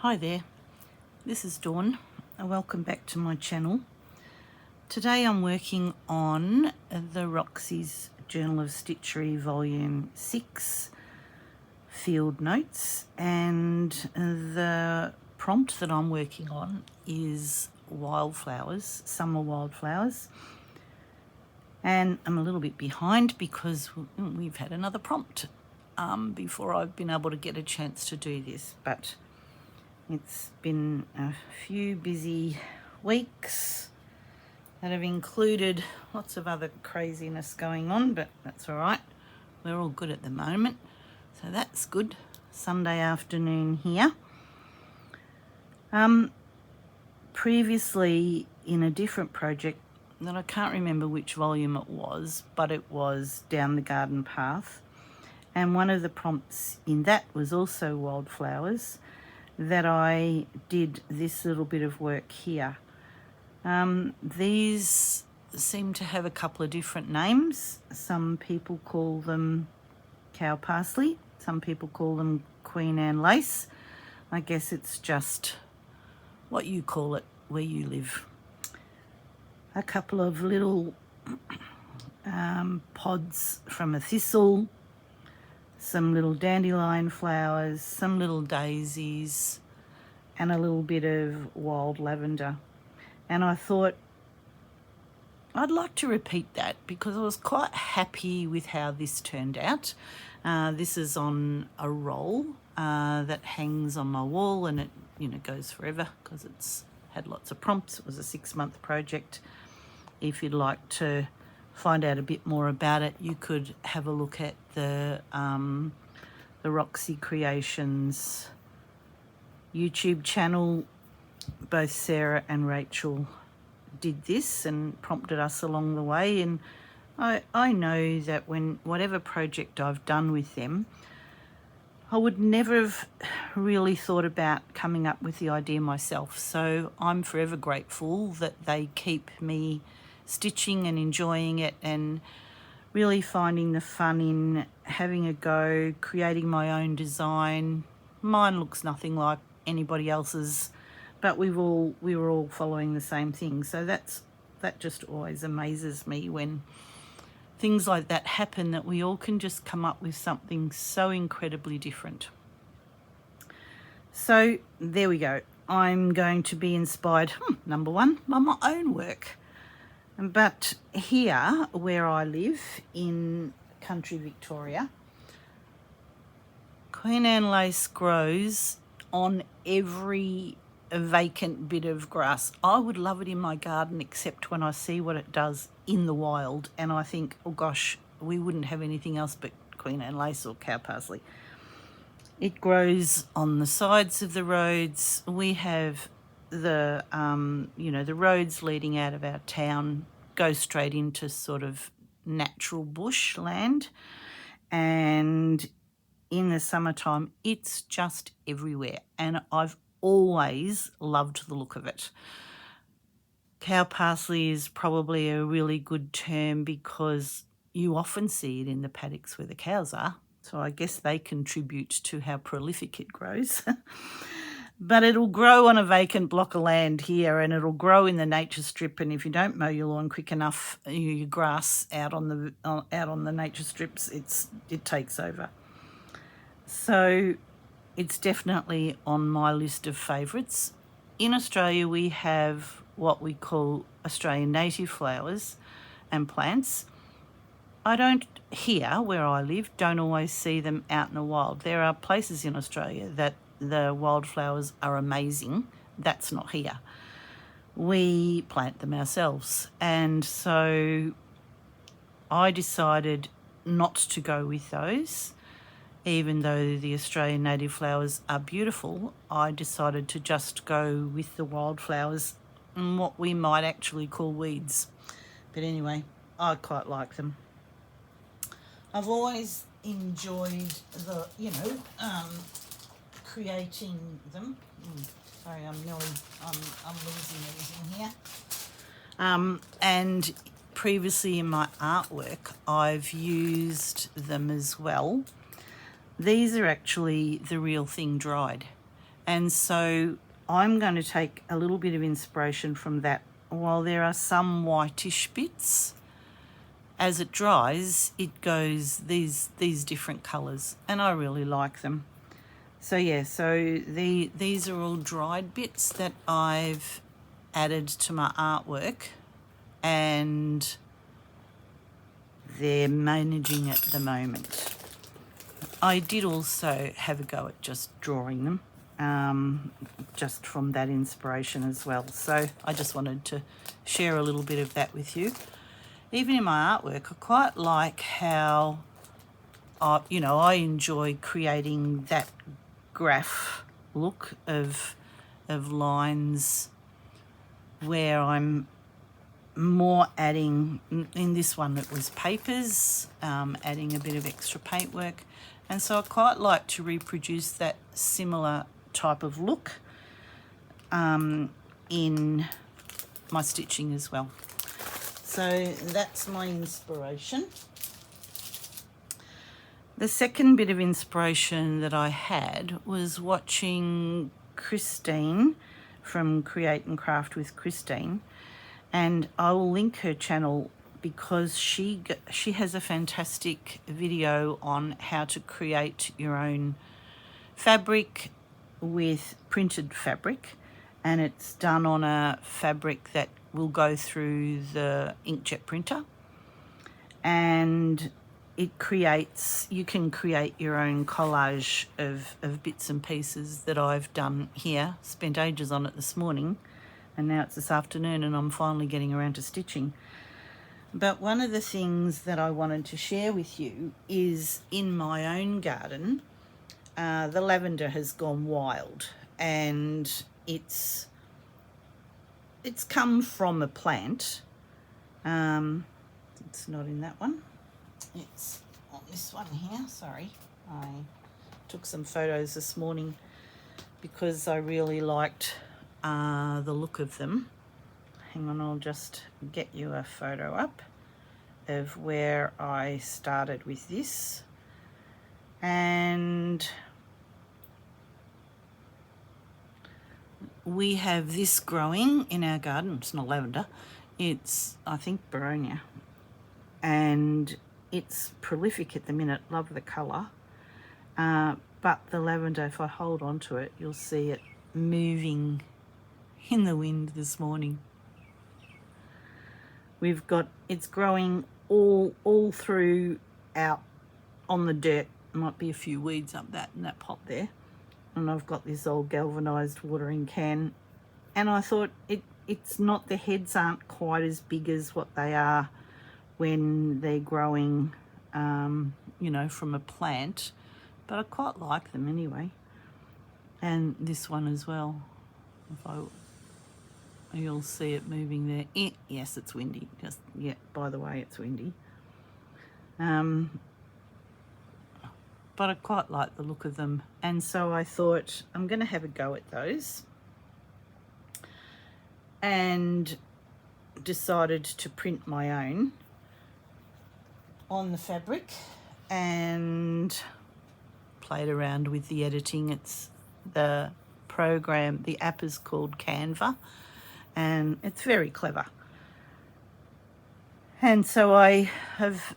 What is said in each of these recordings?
Hi there, this is Dawn and welcome back to my channel. Today I'm working on the Roxy's Journal of Stitchery Volume 6 Field Notes, and the prompt that I'm working on is wildflowers, summer wildflowers. And I'm a little bit behind because we've had another prompt before I've been able to get a chance to do this, but it's been a few busy weeks that have included lots of other craziness going on, but that's all right. We're all good at the moment, so that's good. Sunday afternoon here. Previously in a different project that I can't remember which volume it was, but it was Down the Garden Path, and one of the prompts in that was also wildflowers, that I did this little bit of work here. These seem to have a couple of different names. Some people call them cow parsley, some people call them Queen Anne lace. I guess it's just what you call it where you live. A couple of little pods from a thistle, some little dandelion flowers, some little daisies, and a little bit of wild lavender. And I thought I'd like to repeat that because I was quite happy with how this turned out. This is on a roll that hangs on my wall, and it goes forever because it's had lots of prompts. It was a 6-month project. If you'd like to find out a bit more about it, you could have a look at the Roxy Creations YouTube channel. Both Sarah and Rachel did this and prompted us along the way, and I know that whatever project I've done with them, I would never have really thought about coming up with the idea myself. So I'm forever grateful that they keep me stitching and enjoying it and really finding the fun in having a go, creating my own design. Mine looks nothing like anybody else's, but we were all following the same thing. So that just always amazes me when things like that happen, that we all can just come up with something so incredibly different. So there we go. I'm going to be inspired, number one, by my own work. But here, where I live in country Victoria, Queen Anne lace grows on every vacant bit of grass. I would love it in my garden, except when I see what it does in the wild, and I think, oh gosh, we wouldn't have anything else but Queen Anne lace or cow parsley. It grows on the sides of the roads. We have the the roads leading out of our town go straight into sort of natural bush land, and in the summertime it's just everywhere, and I've always loved the look of it. Cow parsley is probably a really good term because you often see it in the paddocks where the cows are, so I guess they contribute to how prolific it grows. But it'll grow on a vacant block of land here, and it'll grow in the nature strip, and if you don't mow your lawn quick enough, your grass out on the nature strips, it takes over. So it's definitely on my list of favourites. In Australia we have what we call Australian native flowers and plants. I don't, here where I live, don't always see them out in the wild. There are places in Australia that the wildflowers are amazing. That's not here. We plant them ourselves, and so I decided not to go with those. Even though the Australian native flowers are beautiful, I decided to just go with the wildflowers and what we might actually call weeds. But anyway, I quite like them. I've always enjoyed the, creating them. Sorry, I'm losing everything here. And previously in my artwork, I've used them as well. These are actually the real thing dried, And so I'm going to take a little bit of inspiration from that. While there are some whitish bits, as it dries, it goes these different colours, and I really like them. So yeah, so these are all dried bits that I've added to my artwork, and they're managing at the moment. I did also have a go at just drawing them, just from that inspiration as well. So I just wanted to share a little bit of that with you. Even in my artwork, I quite like how, I enjoy creating that graph look of lines where I'm more adding, in this one it was papers, adding a bit of extra paintwork. And so I quite like to reproduce that similar type of look in my stitching as well. So that's my inspiration. The second bit of inspiration that I had was watching Christine from Create and Craft with Christine, and I will link her channel because she has a fantastic video on how to create your own fabric with printed fabric, and it's done on a fabric that will go through the inkjet printer, and you can create your own collage of bits and pieces that I've done here. Spent ages on it this morning, and now it's this afternoon and I'm finally getting around to stitching. But one of the things that I wanted to share with you is in my own garden, the lavender has gone wild, and it's come from a plant. It's not in that one. It's on this one here. Sorry, I took some photos this morning because I really liked the look of them. Hang on, I'll just get you a photo up of where I started with this. And we have this growing in our garden. It's not lavender, it's, I think, Baronia, and it's prolific at the minute. Love the colour, but the lavender, if I hold on to it, you'll see it moving in the wind this morning. We've got, it's growing all through out on the dirt. Might be a few weeds up that in that pot there. And I've got this old galvanised watering can, and I thought it's not, the heads aren't quite as big as what they are when they're growing, from a plant, but I quite like them anyway. And this one as well. You'll see it moving there. Yes, it's windy. By the way, it's windy. But I quite like the look of them, and so I thought I'm going to have a go at those, and decided to print my own on the fabric and played around with the editing. It's the program, the app is called Canva, and it's very clever. And so I have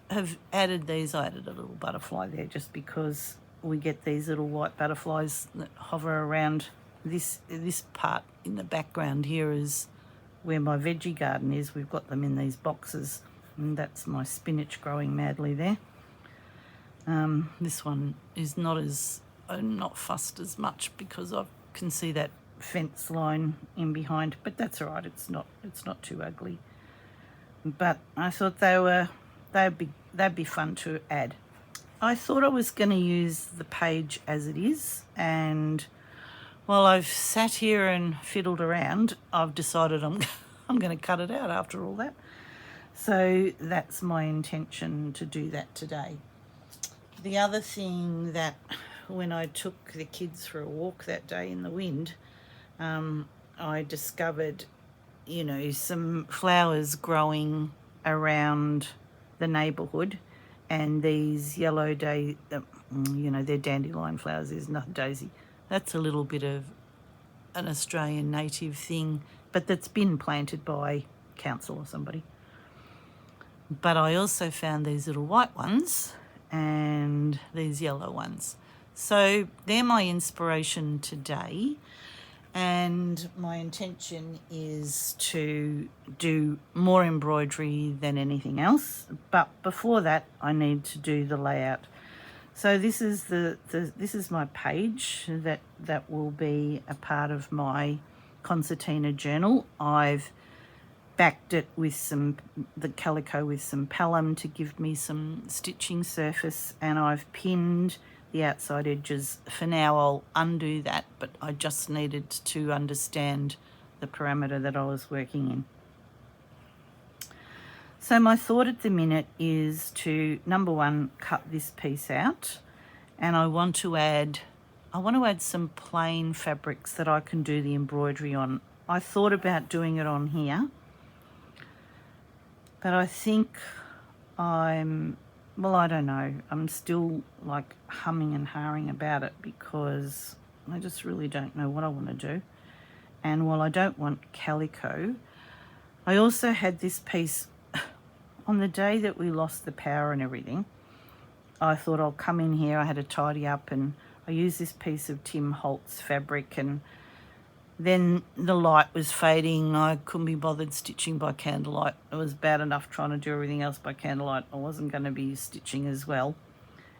added these. I added a little butterfly there just because we get these little white butterflies that hover around. This part in the background here is where my veggie garden is. We've got them in these boxes, and that's my spinach growing madly there. This one is not fussed as much because I can see that fence line in behind, but that's all right. It's not too ugly. But I thought they'd be fun to add. I thought I was going to use the page as it is, and while I've sat here and fiddled around, I've decided I'm going to cut it out after all that. So that's my intention, to do that today. The other thing, that when I took the kids for a walk that day in the wind, I discovered some flowers growing around the neighbourhood, and these yellow they're dandelion flowers. There's not daisy. That's a little bit of an Australian native thing, but that's been planted by council or somebody. But I also found these little white ones and these yellow ones. So they're my inspiration today. And my intention is to do more embroidery than anything else. But before that, I need to do the layout. So this is this is my page that will be a part of my concertina journal. I've backed it with the calico with some palum to give me some stitching surface, and I've pinned the outside edges. For now I'll undo that, but I just needed to understand the parameter that I was working in. So my thought at the minute is to, number one, cut this piece out, and I want to add some plain fabrics that I can do the embroidery on. I thought about doing it on here, but I think I don't know. I'm still like humming and hawing about it because I just really don't know what I want to do. And while I don't want calico, I also had this piece on the day that we lost the power and everything. I thought I'll come in here. I had to tidy up, and I used this piece of Tim Holtz fabric, and then the light was fading. I couldn't be bothered stitching by candlelight. It was bad enough trying to do everything else by candlelight. I wasn't going to be stitching as well.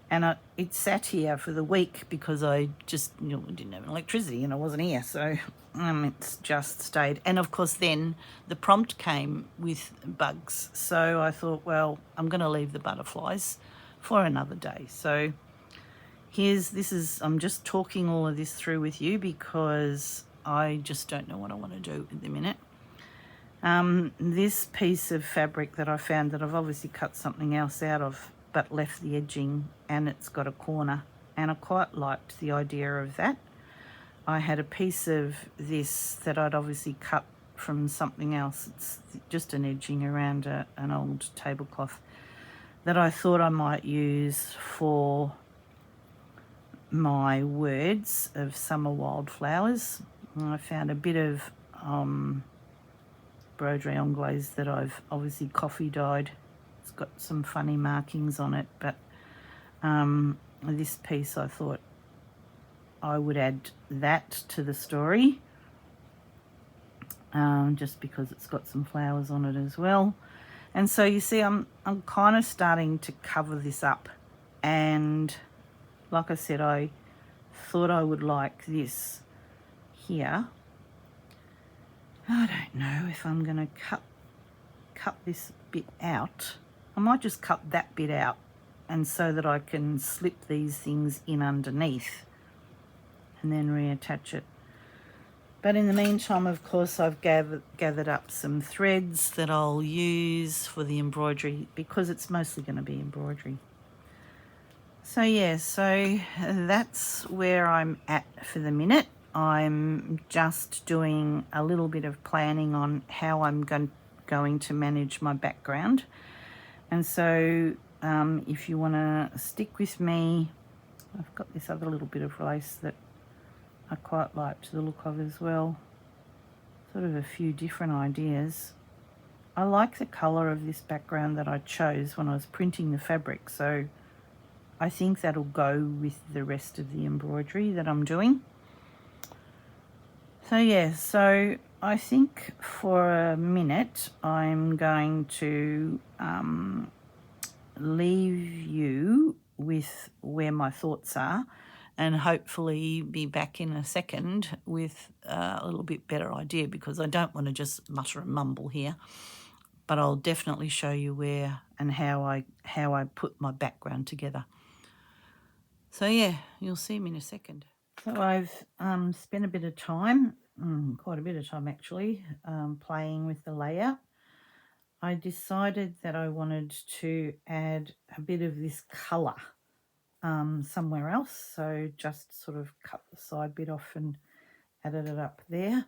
And it sat here for the week because I just didn't have electricity and I wasn't here. So it's just stayed. And of course then the prompt came with bugs. So I thought, well, I'm going to leave the butterflies for another day. So I'm just talking all of this through with you because I just don't know what I want to do at the minute. This piece of fabric that I found, that I've obviously cut something else out of but left the edging, and it's got a corner, and I quite liked the idea of that. I had a piece of this that I'd obviously cut from something else. It's just an edging around an old tablecloth that I thought I might use for my words of summer wildflowers. I found a bit of embroidery anglaise that I've obviously coffee dyed. It's got some funny markings on it, but this piece I thought I would add that to the story, just because it's got some flowers on it as well. And so you see I'm kind of starting to cover this up, and like I said, I thought I would like this here. I don't know if I'm going to cut this bit out. I might just cut that bit out, and so that I can slip these things in underneath and then reattach it. But in the meantime, of course, I've gathered up some threads that I'll use for the embroidery, because it's mostly going to be embroidery. So yeah, so that's where I'm at for the minute. I'm just doing a little bit of planning on how I'm going to manage my background. And so if you want to stick with me, I've got this other little bit of lace that I quite liked the look of as well. Sort of a few different ideas. I like the colour of this background that I chose when I was printing the fabric, so I think that'll go with the rest of the embroidery that I'm doing. So yeah, so I think for a minute I'm going to leave you with where my thoughts are, and hopefully be back in a second with a little bit better idea, because I don't want to just mutter and mumble here, but I'll definitely show you where and how I put my background together. So yeah, you'll see me in a second. So I've spent a bit of time, quite a bit of time actually, playing with the layout. I decided that I wanted to add a bit of this colour somewhere else, so just sort of cut the side bit off and added it up there.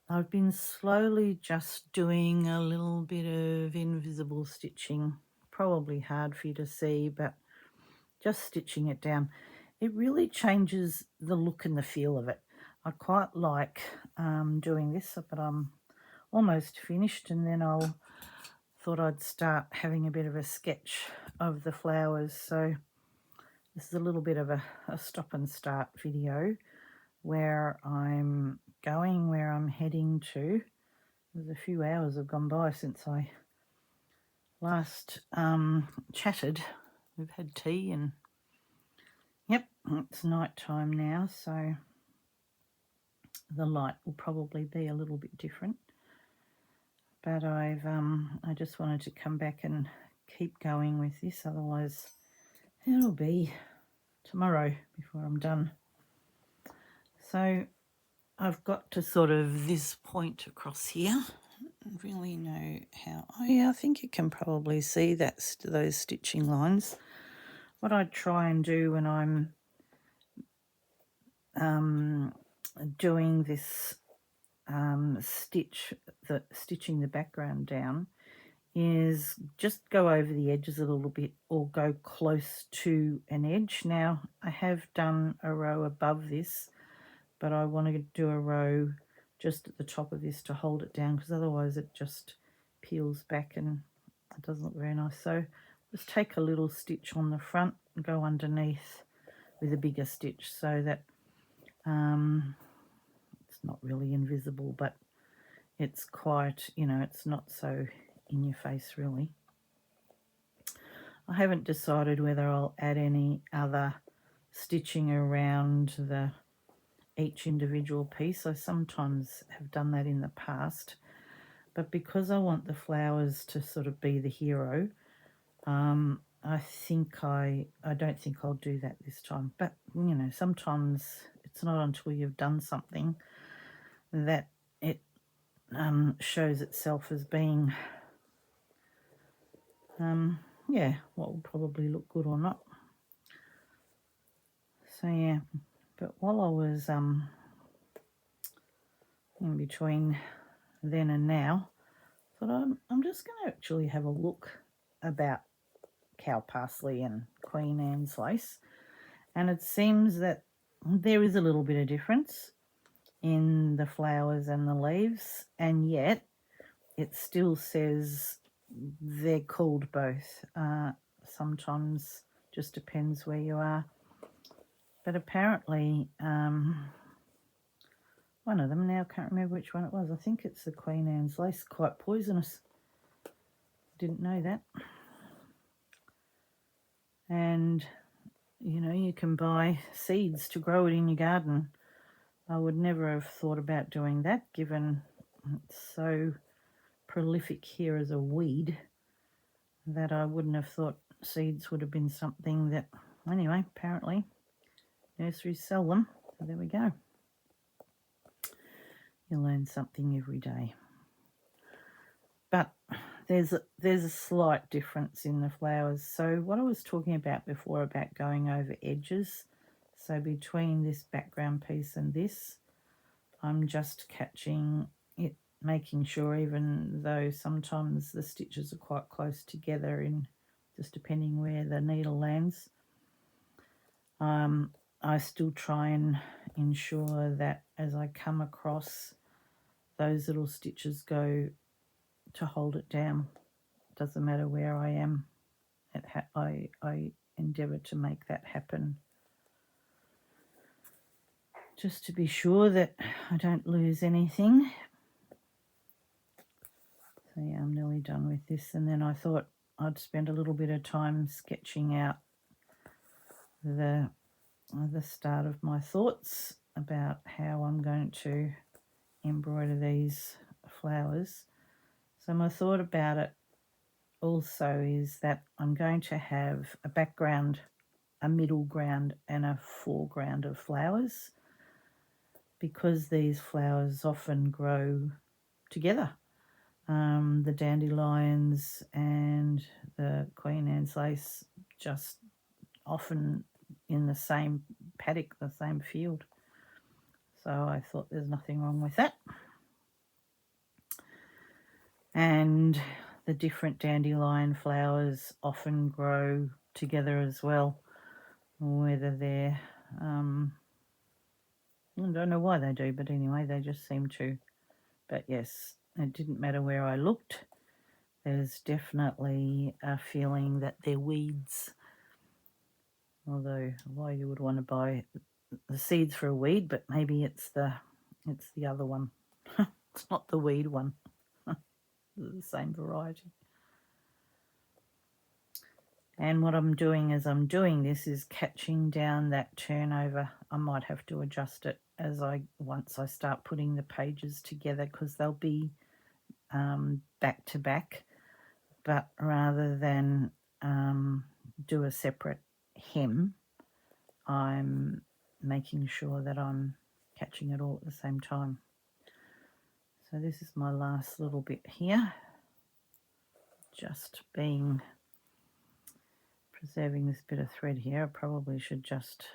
I've been slowly just doing a little bit of invisible stitching, probably hard for you to see, but just stitching it down. it really changes the look and the feel of it. I quite like doing this, but I'm almost finished, and then thought I'd start having a bit of a sketch of the flowers. So this is a little bit of a stop and start video where I'm going, where I'm heading to. There's a few hours have gone by since I last chatted. We've had tea and yep, it's night time now, so the light will probably be a little bit different. But I just wanted to come back and keep going with this, otherwise it'll be tomorrow before I'm done. So I've got to sort of this point across here. I don't really know how. Oh yeah, I think you can probably see those stitching lines. What I try and do when I'm doing this stitching the background down is just go over the edges a little bit or go close to an edge. Now I have done a row above this, but I want to do a row just at the top of this to hold it down, because otherwise it just peels back and it doesn't look very nice. So just take a little stitch on the front and go underneath with a bigger stitch so that it's not really invisible, but it's quite, it's not so in your face really. I haven't decided whether I'll add any other stitching around each individual piece. I sometimes have done that in the past, but because I want the flowers to sort of be the hero, I don't think I'll do that this time. But sometimes it's not until you've done something that it shows itself as being what will probably look good or not. So yeah, but while I was in between then and now, I thought I'm just going to actually have a look about cow parsley and Queen Anne's lace, and it seems that there is a little bit of difference in the flowers and the leaves, and yet it still says they're called both. Sometimes just depends where you are, but apparently one of them, now I can't remember which one it was, I think it's the Queen Anne's lace, quite poisonous. Didn't know that. And you can buy seeds to grow it in your garden. I would never have thought about doing that, given it's so prolific here as a weed, that I wouldn't have thought seeds would have been something that, anyway, apparently nurseries sell them. So there we go. You learn something every day. But there's a slight difference in the flowers. So what I was talking about before about going over edges, so between this background piece and this, I'm just catching it, making sure, even though sometimes the stitches are quite close together, in just depending where the needle lands, I still try and ensure that as I come across, those little stitches go to hold it down. Doesn't matter where I am. I endeavour to make that happen, just to be sure that I don't lose anything. So yeah, I'm nearly done with this, and then I thought I'd spend a little bit of time sketching out the start of my thoughts about how I'm going to embroider these flowers. So my thought about it also is that I'm going to have a background, a middle ground and a foreground of flowers, because these flowers often grow together. The dandelions and the Queen Anne's lace just often in the same paddock, the same field. So I thought there's nothing wrong with that. And the different dandelion flowers often grow together as well. whether they're, I don't know why they do, but anyway, they just seem to. But yes, it didn't matter where I looked. There's definitely a feeling that they're weeds. Although why you would want to buy the seeds for a weed, but maybe it's the other one. It's not the weed one. The same variety. And what I'm doing as I'm doing this is catching down that turnover. I might have to adjust it once I start putting the pages together, because they'll be back to back. But rather than do a separate hem, I'm making sure that I'm catching it all at the same time. So this is my last little bit here, just preserving this bit of thread here. I probably should just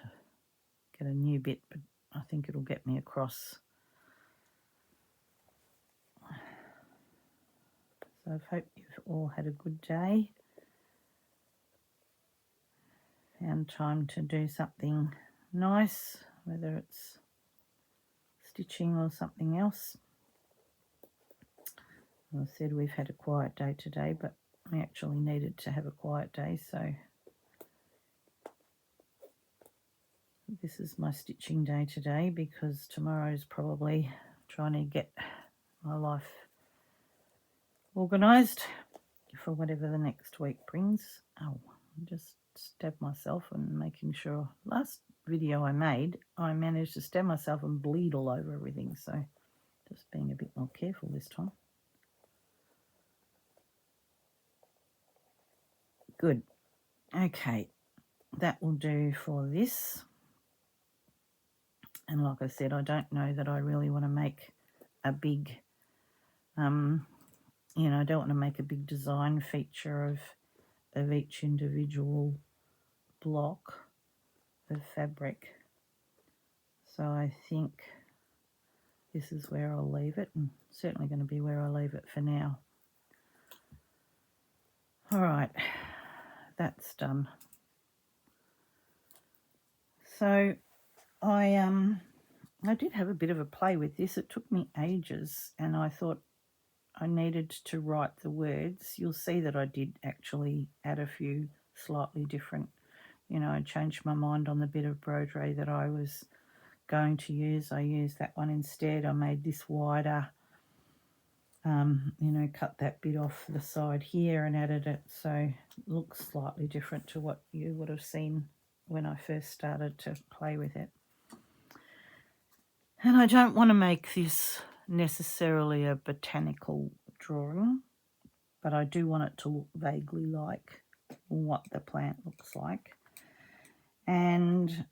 get a new bit, but I think it'll get me across. So I hope you've all had a good day. Found time to do something nice, whether it's stitching or something else. As I said, we've had a quiet day today, but we actually needed to have a quiet day, so this is my stitching day today, because tomorrow's probably trying to get my life organised for whatever the next week brings. Oh, I just stabbed myself and making sure. Last video I made, I managed to stab myself and bleed all over everything, so just being a bit more careful this time. Good. Okay, that will do for this. And like I said, I don't know that I really want to make a big, I don't want to make a big design feature of each individual block of fabric. So I think this is where I'll leave it, and certainly going to be where I leave it for now. All right, that's done. So I did have a bit of a play with this. It took me ages, and I thought I needed to write the words. You'll see that I did actually add a few slightly different, I changed my mind on the bit of embroidery that I was going to use. I used that one instead. I made this wider, cut that bit off the side here and added it, so it looks slightly different to what you would have seen when I first started to play with it. And I don't want to make this necessarily a botanical drawing, but I do want it to look vaguely like what the plant looks like. And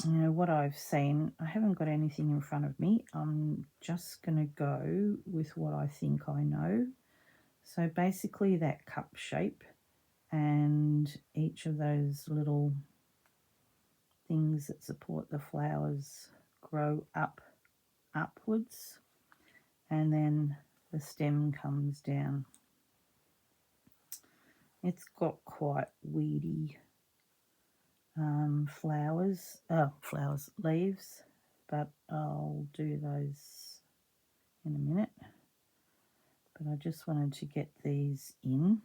what I've seen, I haven't got anything in front of me. I'm just going to go with what I think I know. So basically that cup shape, and each of those little things that support the flowers grow upwards, and then the stem comes down. It's got quite weedy leaves, but I'll do those in a minute. But I just wanted to get these in.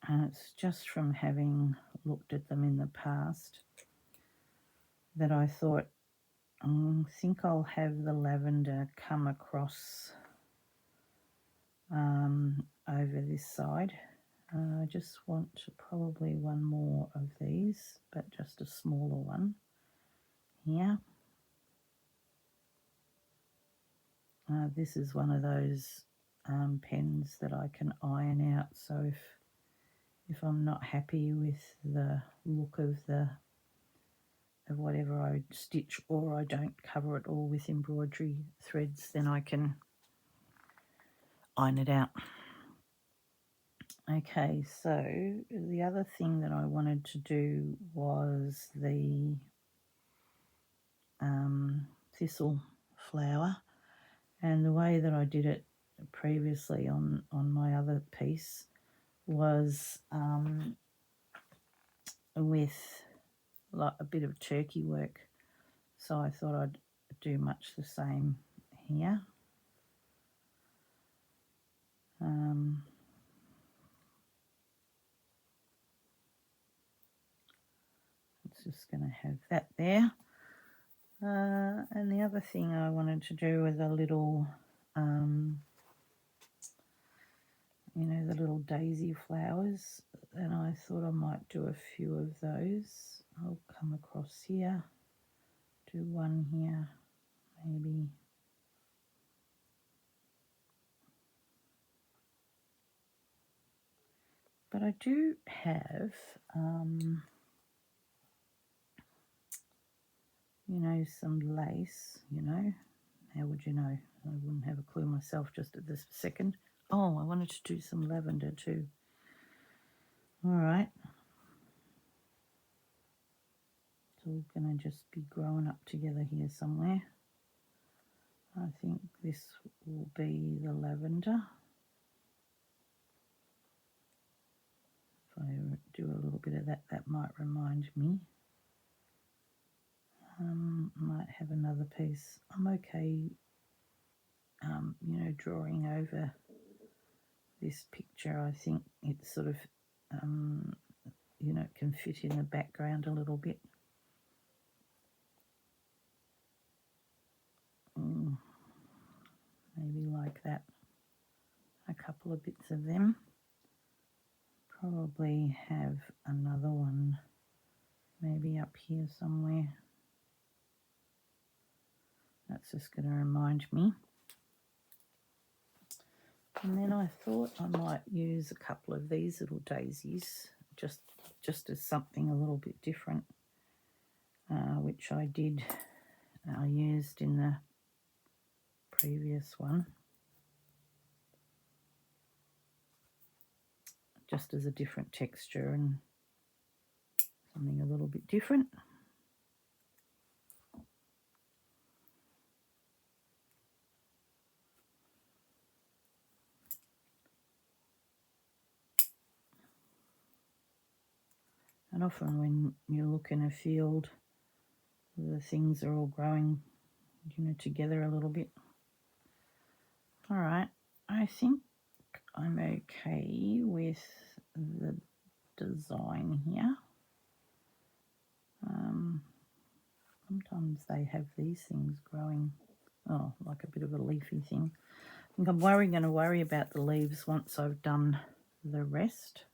And it's just from having looked at them in the past that I thought, I think I'll have the lavender come across over this side. I just want probably one more of these, but just a smaller one here. This is one of those pens that I can iron out, so if I'm not happy with the look of whatever I stitch, or I don't cover it all with embroidery threads, then I can iron it out. Okay, so the other thing that I wanted to do was the thistle flower, and the way that I did it previously on my other piece was with like a bit of turkey work, so I thought I'd do much the same here. It's just going to have that there. And the other thing I wanted to do was a little, you know, the little daisy flowers, and I thought I might do a few of those. I'll come across here, do one here, maybe. But I do have, you know, some lace, you know. How would you know? I wouldn't have a clue myself just at this second. Oh, I wanted to do some lavender too. All right. It's all going to just be growing up together here somewhere. I think this will be the lavender. If I do a little bit of that, that might remind me. Might have another piece. I'm okay, you know, drawing over this picture. I think it's sort of, you know, it can fit in the background a little bit. Maybe like that. A couple of bits of them. Probably have another one maybe up here somewhere. That's just going to remind me. And then I thought I might use a couple of these little daisies just as something a little bit different, which I used in the previous one, just as a different texture and something a little bit different. And often when you look in a field, the things are all growing, you know, together a little bit. All right, I think I'm okay with the design here. Sometimes they have these things growing, like a bit of a leafy thing. I think I'm going to worry about the leaves once I've done the rest.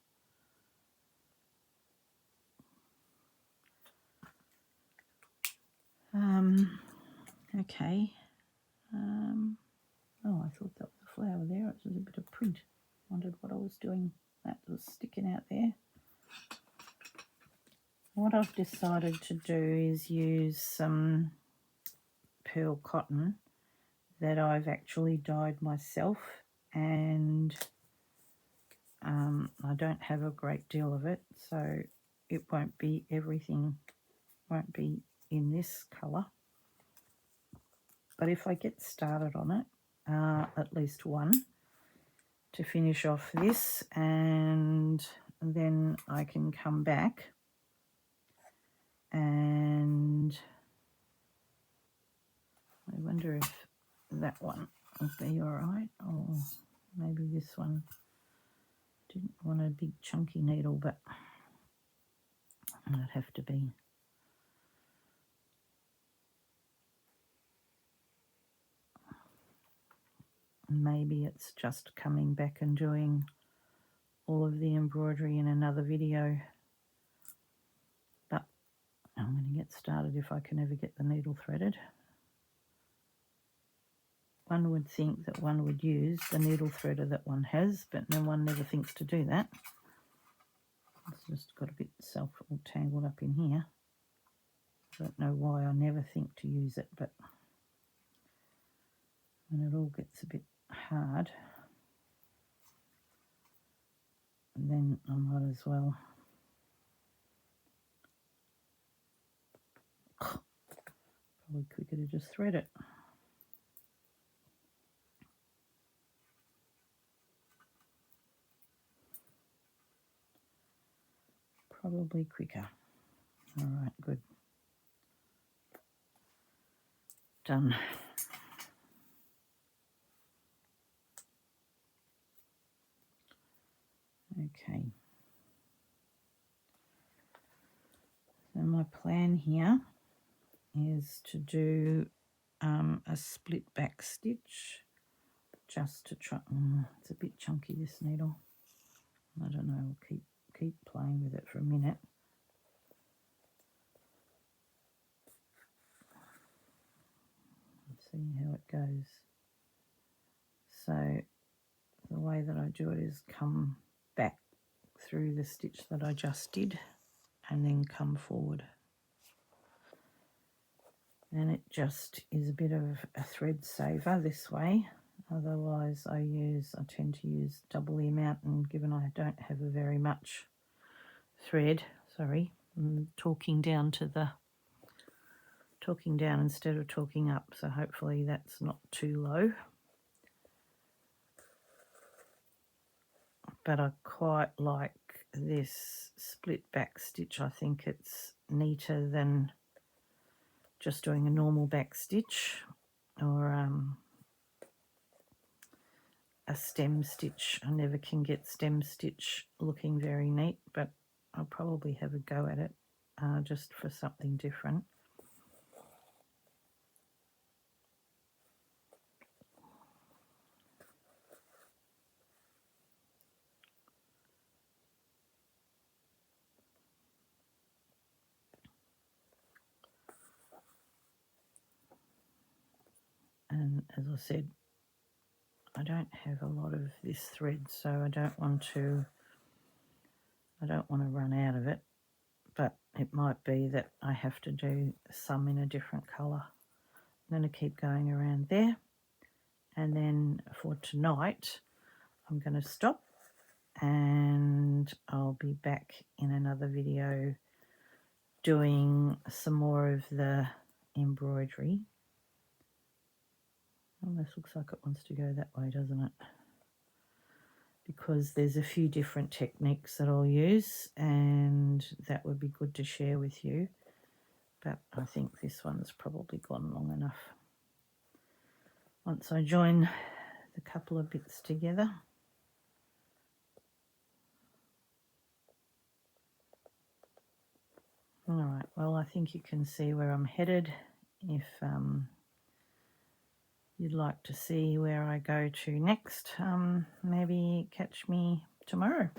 Okay. Oh, I thought that was a flower there. It was a bit of print. Wondered what I was doing. That was sticking out there. What I've decided to do is use some pearl cotton that I've actually dyed myself, and I don't have a great deal of it, so it won't be everything, won't be in this colour. But if I get started on it, at least one to finish off this, and then I can come back and I wonder if that one will be all right, or maybe this one. Didn't want a big chunky needle, but it'd have to be. Maybe it's just coming back and doing all of the embroidery in another video, but I'm going to get started if I can ever get the needle threaded. One would think that one would use the needle threader that one has, but no one never thinks to do that. It's just got a bit self all tangled up in here. I don't know why I never think to use it, but when it all gets a bit hard, then I might as well. Probably quicker to just thread it. probably quicker. All right, good. Done. Okay. So my plan here is to do a split back stitch just to try. It's a bit chunky, this needle. I don't know. I'll keep playing with it for a minute. Let's see how it goes. So the way that I do it is come back through the stitch that I just did and then come forward. And it just is a bit of a thread saver this way. Otherwise I tend to use double the amount, and given I don't have a very much thread, sorry, I'm talking down instead of talking up, so hopefully that's not too low. But I quite like this split back stitch. I think it's neater than just doing a normal back stitch or a stem stitch. I never can get stem stitch looking very neat, but I'll probably have a go at it just for something different. And as I said, I don't have a lot of this thread, so I don't want to run out of it, but it might be that I have to do some in a different colour. I'm going to keep going around there, and then for tonight I'm going to stop and I'll be back in another video doing some more of the embroidery. Almost looks like it wants to go that way, doesn't it? Because there's a few different techniques that I'll use, and that would be good to share with you. But I think this one's probably gone long enough. Once I join the couple of bits together, all right, well, I think you can see where I'm headed. If you'd like to see where I go to next, maybe catch me tomorrow.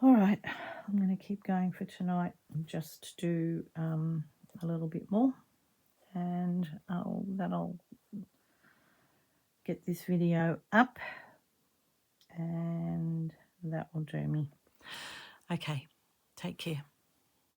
All right, I'm going to keep going for tonight and just do a little bit more, and that'll get this video up, and that will do me. Okay, take care.